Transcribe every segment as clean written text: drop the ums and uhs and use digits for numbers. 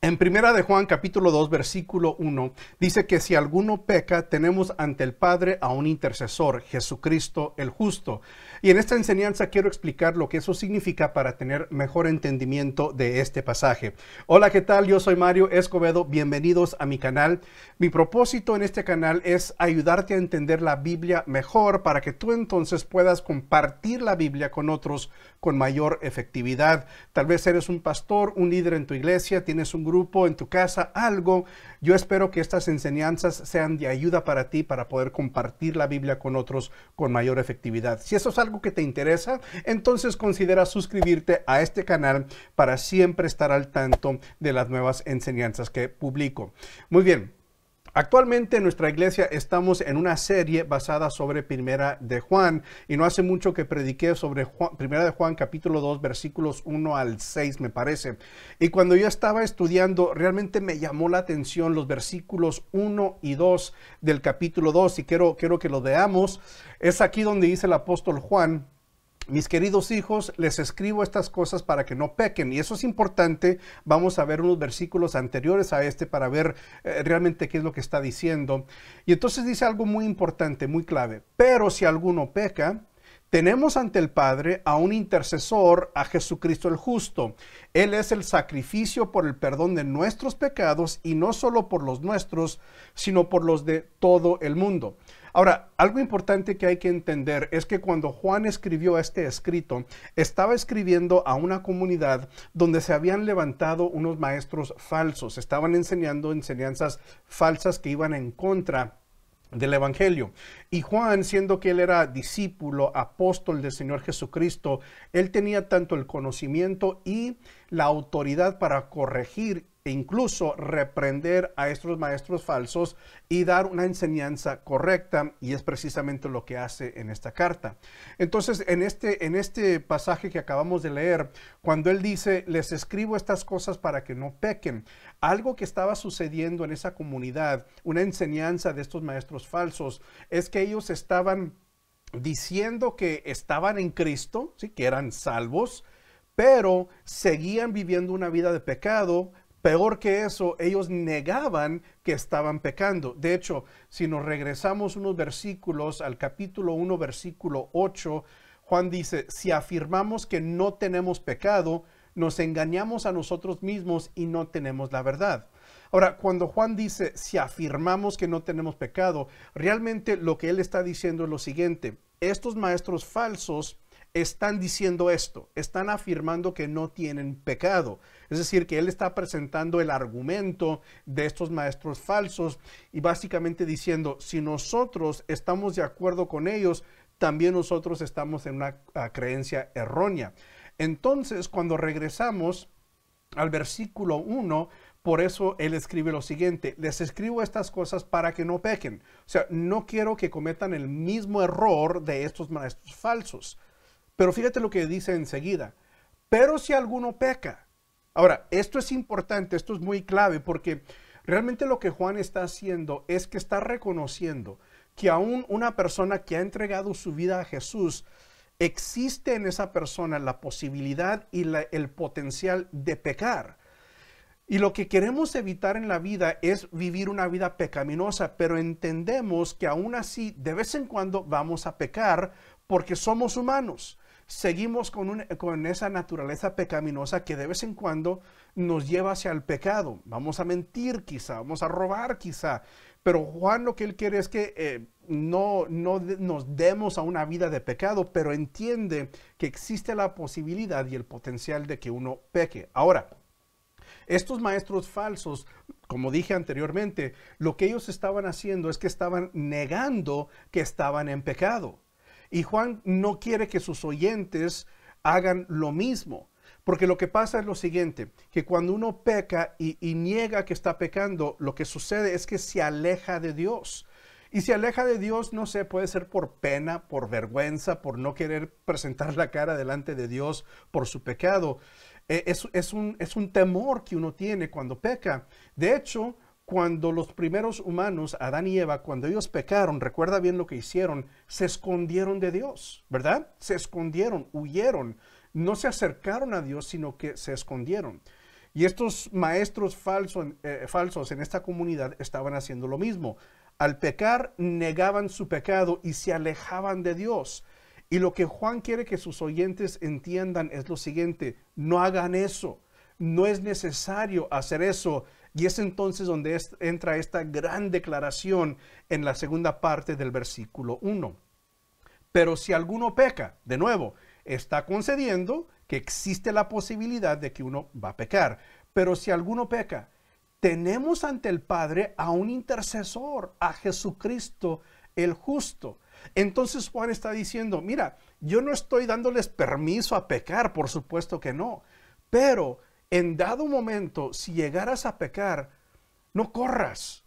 En Primera de Juan, capítulo 2, versículo 1, dice que si alguno peca, tenemos ante el Padre a un intercesor, Jesucristo el justo. Y en esta enseñanza quiero explicar lo que eso significa para tener mejor entendimiento de este pasaje. Hola, ¿qué tal? Yo soy Mario Escobedo. Bienvenidos a mi canal. Mi propósito en este canal es ayudarte a entender la Biblia mejor para que tú entonces puedas compartir la Biblia con otros con mayor efectividad. Tal vez eres un pastor, un líder en tu iglesia, tienes un grupo en tu casa, algo. Yo espero que estas enseñanzas sean de ayuda para ti para poder compartir la Biblia con otros con mayor efectividad. Si eso es algo que te interesa, entonces considera suscribirte a este canal para siempre estar al tanto de las nuevas enseñanzas que publico. Muy bien. Actualmente en nuestra iglesia estamos en una serie basada sobre Primera de Juan y no hace mucho que prediqué sobre Primera de Juan capítulo 2 versículos 1 al 6 me parece. Y cuando yo estaba estudiando realmente me llamó la atención los versículos 1 y 2 del capítulo 2 y quiero que lo veamos. Es aquí donde dice el apóstol Juan: mis queridos hijos, les escribo estas cosas para que no pequen. Y eso es importante. Vamos a ver unos versículos anteriores a este para ver realmente qué es lo que está diciendo. Y entonces dice algo muy importante, muy clave. Pero si alguno peca, tenemos ante el Padre a un intercesor, a Jesucristo el justo. Él es el sacrificio por el perdón de nuestros pecados y no solo por los nuestros, sino por los de todo el mundo. Ahora, algo importante que hay que entender es que cuando Juan escribió este escrito, estaba escribiendo a una comunidad donde se habían levantado unos maestros falsos, estaban enseñando enseñanzas falsas que iban en contra del evangelio. Y Juan, siendo que él era discípulo, apóstol del Señor Jesucristo, él tenía tanto el conocimiento y la autoridad para corregir e incluso reprender a estos maestros falsos y dar una enseñanza correcta, y es precisamente lo que hace en esta carta. Entonces, en este pasaje que acabamos de leer, cuando él dice, les escribo estas cosas para que no pequen, algo que estaba sucediendo en esa comunidad, una enseñanza de estos maestros falsos, es que ellos estaban diciendo que estaban en Cristo, ¿sí? Que eran salvos, pero seguían viviendo una vida de pecado. Peor que eso, ellos negaban que estaban pecando. De hecho, si nos regresamos unos versículos al capítulo 1, versículo 8, Juan dice, si afirmamos que no tenemos pecado, nos engañamos a nosotros mismos y no tenemos la verdad. Ahora, cuando Juan dice, si afirmamos que no tenemos pecado, realmente lo que él está diciendo es lo siguiente: estos maestros falsos están diciendo esto, están afirmando que no tienen pecado. Es decir, que él está presentando el argumento de estos maestros falsos y básicamente diciendo, si nosotros estamos de acuerdo con ellos, también nosotros estamos en una creencia errónea. Entonces, cuando regresamos al versículo 1, por eso él escribe lo siguiente: les escribo estas cosas para que no pequen. O sea, no quiero que cometan el mismo error de estos maestros falsos. Pero fíjate lo que dice enseguida: pero si alguno peca. Ahora, esto es importante, esto es muy clave, porque realmente lo que Juan está haciendo es que está reconociendo que aún una persona que ha entregado su vida a Jesús, existe en esa persona la posibilidad y el potencial de pecar. Y lo que queremos evitar en la vida es vivir una vida pecaminosa, pero entendemos que aún así de vez en cuando vamos a pecar porque somos humanos. Seguimos con esa naturaleza pecaminosa que de vez en cuando nos lleva hacia el pecado. Vamos a mentir quizá, vamos a robar quizá, pero Juan lo que él quiere es que no nos demos a una vida de pecado, pero entiende que existe la posibilidad y el potencial de que uno peque. Ahora, estos maestros falsos, como dije anteriormente, lo que ellos estaban haciendo es que estaban negando que estaban en pecado. Y Juan no quiere que sus oyentes hagan lo mismo, porque lo que pasa es lo siguiente, que cuando uno peca y niega que está pecando, lo que sucede es que se aleja de Dios. Y se aleja de Dios, no sé, puede ser por pena, por vergüenza, por no querer presentar la cara delante de Dios por su pecado. Es un temor que uno tiene cuando peca. De hecho, cuando los primeros humanos, Adán y Eva, cuando ellos pecaron, recuerda bien lo que hicieron, se escondieron de Dios, ¿verdad? Se escondieron, huyeron, no se acercaron a Dios, sino que se escondieron. Y estos maestros falsos en esta comunidad estaban haciendo lo mismo. Al pecar, negaban su pecado y se alejaban de Dios. Y lo que Juan quiere que sus oyentes entiendan es lo siguiente: no hagan eso. No es necesario hacer eso. Y es entonces donde entra esta gran declaración en la segunda parte del versículo 1. Pero si alguno peca, de nuevo, está concediendo que existe la posibilidad de que uno va a pecar. Pero si alguno peca, tenemos ante el Padre a un intercesor, a Jesucristo el justo. Entonces Juan está diciendo, mira, yo no estoy dándoles permiso a pecar, por supuesto que no. Pero en dado momento, si llegaras a pecar, no corras.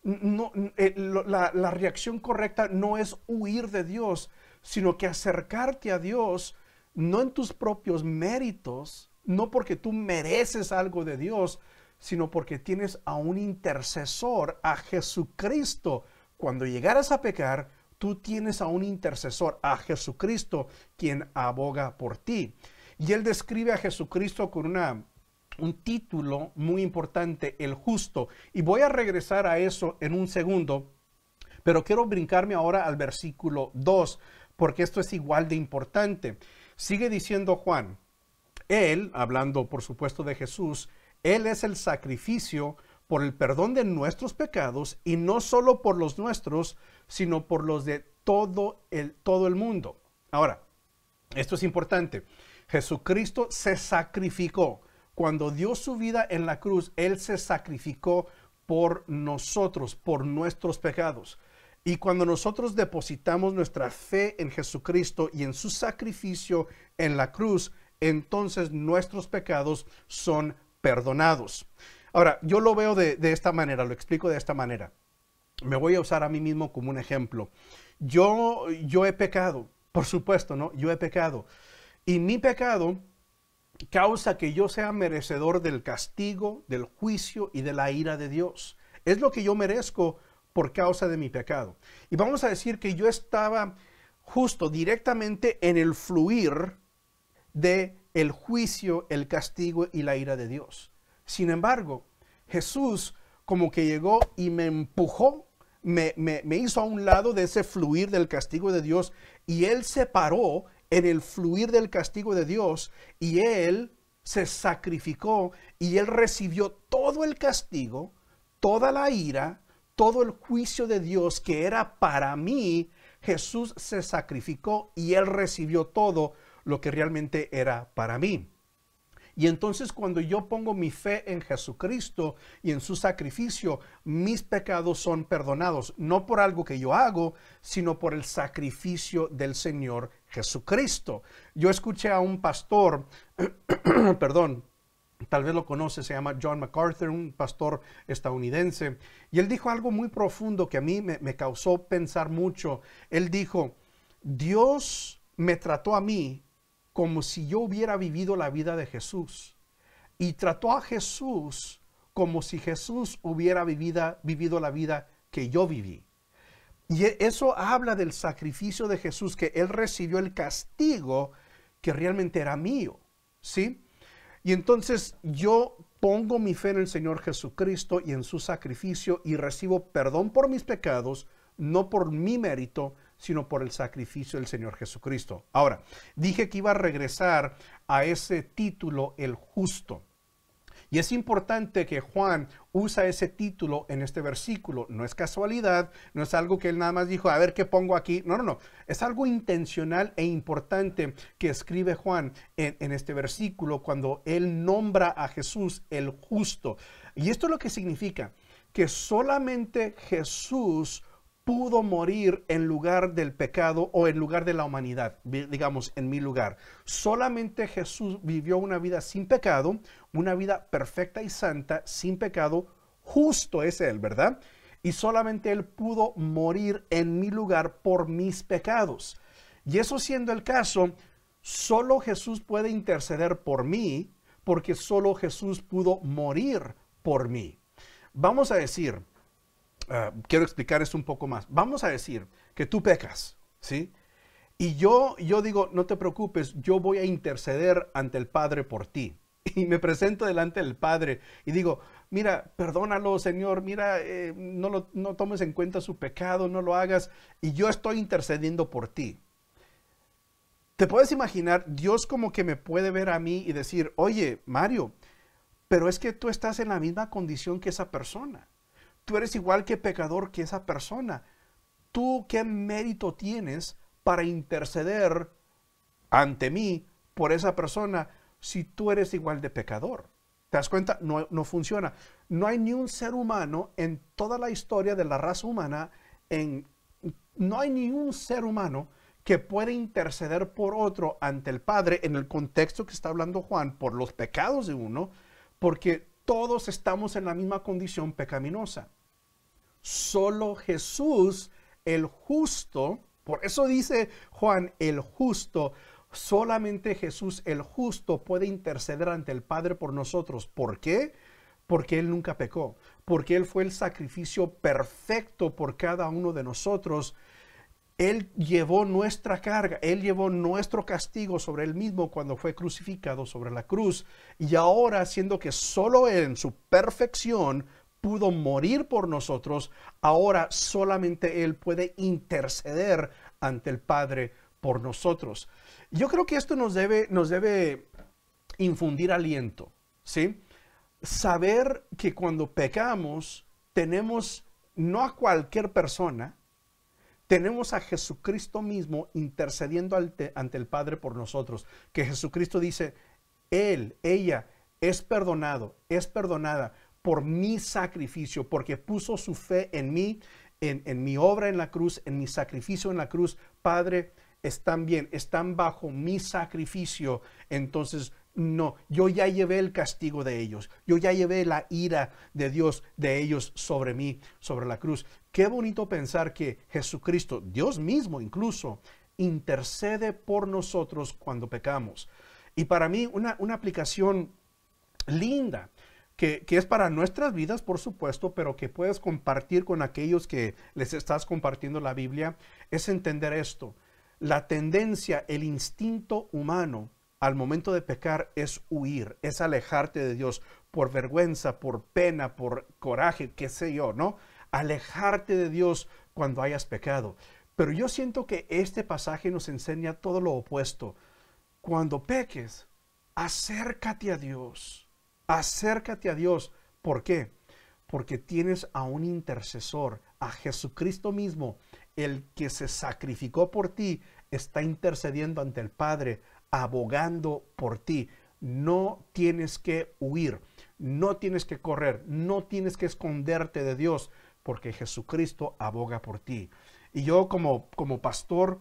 No, la reacción correcta no es huir de Dios, sino que acercarte a Dios, no en tus propios méritos, no porque tú mereces algo de Dios, sino porque tienes a un intercesor, a Jesucristo. Cuando llegaras a pecar, tú tienes a un intercesor, a Jesucristo, quien aboga por ti. Y él describe a Jesucristo con un título muy importante, el justo. Y voy a regresar a eso en un segundo, pero quiero brincarme ahora al versículo 2, porque esto es igual de importante. Sigue diciendo Juan, él, hablando por supuesto de Jesús, él es el sacrificio por el perdón de nuestros pecados, y no solo por los nuestros, sino por los de todo el mundo. Ahora, esto es importante. Jesucristo se sacrificó. Cuando dio su vida en la cruz, él se sacrificó por nosotros, por nuestros pecados. Y cuando nosotros depositamos nuestra fe en Jesucristo y en su sacrificio en la cruz, entonces nuestros pecados son perdonados. Ahora, yo lo veo de esta manera, lo explico de esta manera. Me voy a usar a mí mismo como un ejemplo. Yo he pecado, por supuesto, ¿no? Yo he pecado. Y mi pecado causa que yo sea merecedor del castigo, del juicio y de la ira de Dios. Es lo que yo merezco por causa de mi pecado. Y vamos a decir que yo estaba justo directamente en el fluir de el juicio, el castigo y la ira de Dios. Sin embargo, Jesús como que llegó y me empujó, me hizo a un lado de ese fluir del castigo de Dios, y él se paró en el fluir del castigo de Dios, y él se sacrificó, y él recibió todo el castigo, toda la ira, todo el juicio de Dios que era para mí. Jesús se sacrificó y él recibió todo lo que realmente era para mí. Y entonces cuando yo pongo mi fe en Jesucristo y en su sacrificio, mis pecados son perdonados, no por algo que yo hago, sino por el sacrificio del Señor Jesucristo. Yo escuché a un pastor, perdón, tal vez lo conoce, se llama John MacArthur, un pastor estadounidense, y él dijo algo muy profundo que a mí me causó pensar mucho. Él dijo, Dios me trató a mí como si yo hubiera vivido la vida de Jesús, y trató a Jesús como si Jesús hubiera vivido la vida que yo viví. Y eso habla del sacrificio de Jesús, que él recibió el castigo que realmente era mío, ¿sí? Y entonces yo pongo mi fe en el Señor Jesucristo y en su sacrificio, y recibo perdón por mis pecados, no por mi mérito, sino por el sacrificio del Señor Jesucristo. Ahora, dije que iba a regresar a ese título, el justo. Y es importante que Juan usa ese título en este versículo. No es casualidad, no es algo que él nada más dijo, a ver qué pongo aquí. No, no, no. Es algo intencional e importante que escribe Juan en este versículo cuando él nombra a Jesús el justo. Y esto es lo que significa que solamente Jesús pudo morir en lugar del pecado o en lugar de la humanidad, digamos, en mi lugar. Solamente Jesús vivió una vida sin pecado, una vida perfecta y santa, sin pecado, justo es Él, ¿verdad? Y solamente Él pudo morir en mi lugar por mis pecados. Y eso siendo el caso, solo Jesús puede interceder por mí, porque solo Jesús pudo morir por mí. Vamos a decir, quiero explicar esto un poco más. Vamos a decir que tú pecas, ¿sí? Y yo digo, no te preocupes, yo voy a interceder ante el Padre por ti. y me presento delante del Padre y digo, mira, perdónalo, Señor, mira, no tomes en cuenta su pecado, no lo hagas, y yo estoy intercediendo por ti. ¿Te puedes imaginar? Dios como que me puede ver a mí y decir, oye, Mario, pero es que tú estás en la misma condición que esa persona. Tú eres igual que pecador que esa persona. ¿Tú qué mérito tienes para interceder ante mí por esa persona si tú eres igual de pecador? ¿Te das cuenta? No funciona. No hay ni un ser humano en toda la historia de la raza humana, no hay ni un ser humano que puede interceder por otro ante el Padre en el contexto que está hablando Juan, por los pecados de uno, porque todos estamos en la misma condición pecaminosa. Solo Jesús, el justo, por eso dice Juan, el justo, solamente Jesús, el justo, puede interceder ante el Padre por nosotros. ¿Por qué? Porque Él nunca pecó, porque Él fue el sacrificio perfecto por cada uno de nosotros. Él llevó nuestra carga, Él llevó nuestro castigo sobre Él mismo cuando fue crucificado sobre la cruz. Y ahora, siendo que solo Él en su perfección pudo morir por nosotros, ahora solamente Él puede interceder ante el Padre por nosotros. Yo creo que esto nos debe infundir aliento, ¿sí? Saber que cuando pecamos tenemos no a cualquier persona, tenemos a Jesucristo mismo intercediendo ante el Padre por nosotros. Que Jesucristo dice, Él, ella, es perdonado, es perdonada por mi sacrificio, porque puso su fe en mí, en mi obra en la cruz, en mi sacrificio en la cruz. Padre, están bien, están bajo mi sacrificio. Entonces, no, yo ya llevé el castigo de ellos, yo ya llevé la ira de Dios de ellos sobre mí, sobre la cruz. Qué bonito pensar que Jesucristo, Dios mismo incluso, intercede por nosotros cuando pecamos. Y para mí una aplicación linda, que es para nuestras vidas, por supuesto, pero que puedes compartir con aquellos que les estás compartiendo la Biblia, es entender esto. La tendencia, el instinto humano al momento de pecar es huir, es alejarte de Dios por vergüenza, por pena, por coraje, qué sé yo, ¿no? Alejarte de Dios cuando hayas pecado. Pero yo siento que este pasaje nos enseña todo lo opuesto. Cuando peques, acércate a Dios. Acércate a Dios. ¿Por qué? Porque tienes a un intercesor, a Jesucristo mismo, el que se sacrificó por ti, está intercediendo ante el Padre, abogando por ti. No tienes que huir, no tienes que correr, no tienes que esconderte de Dios, porque Jesucristo aboga por ti. Y yo como pastor,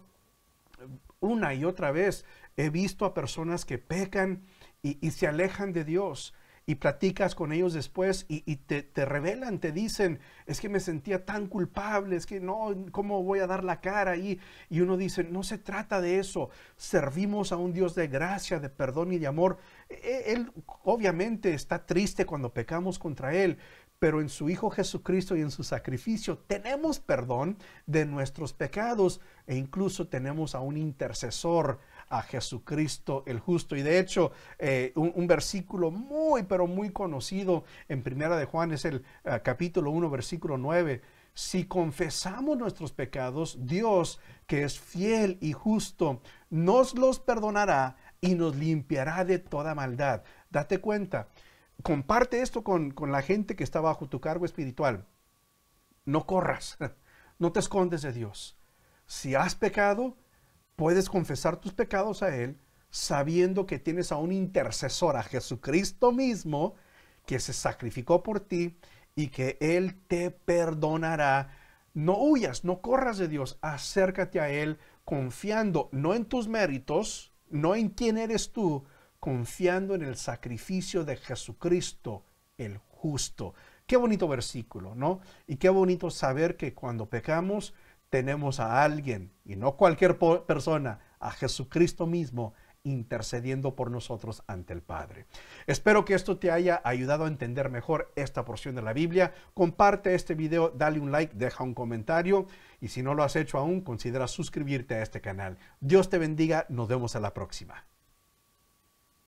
una y otra vez he visto a personas que pecan y se alejan de Dios. Y platicas con ellos después y te revelan, te dicen, es que me sentía tan culpable, es que no, ¿cómo voy a dar la cara ahí? Y uno dice, no se trata de eso, servimos a un Dios de gracia, de perdón y de amor. Él obviamente está triste cuando pecamos contra Él, pero en su Hijo Jesucristo y en su sacrificio tenemos perdón de nuestros pecados e incluso tenemos a un intercesor, a Jesucristo el justo. Y de hecho, un versículo muy, pero muy conocido en Primera de Juan es el capítulo 1, versículo 9. Si confesamos nuestros pecados, Dios, que es fiel y justo, nos los perdonará y nos limpiará de toda maldad. Date cuenta, comparte esto con la gente que está bajo tu cargo espiritual. No corras, no te escondes de Dios. Si has pecado, puedes confesar tus pecados a Él, sabiendo que tienes a un intercesor, a Jesucristo mismo, que se sacrificó por ti y que Él te perdonará. No huyas, no corras de Dios, acércate a Él confiando no en tus méritos, no en quién eres tú, confiando en el sacrificio de Jesucristo, el justo. Qué bonito versículo, ¿no? Y qué bonito saber que cuando pecamos tenemos a alguien, y no cualquier persona, a Jesucristo mismo, intercediendo por nosotros ante el Padre. Espero que esto te haya ayudado a entender mejor esta porción de la Biblia. Comparte este video, dale un like, deja un comentario, y si no lo has hecho aún, considera suscribirte a este canal. Dios te bendiga, nos vemos a la próxima.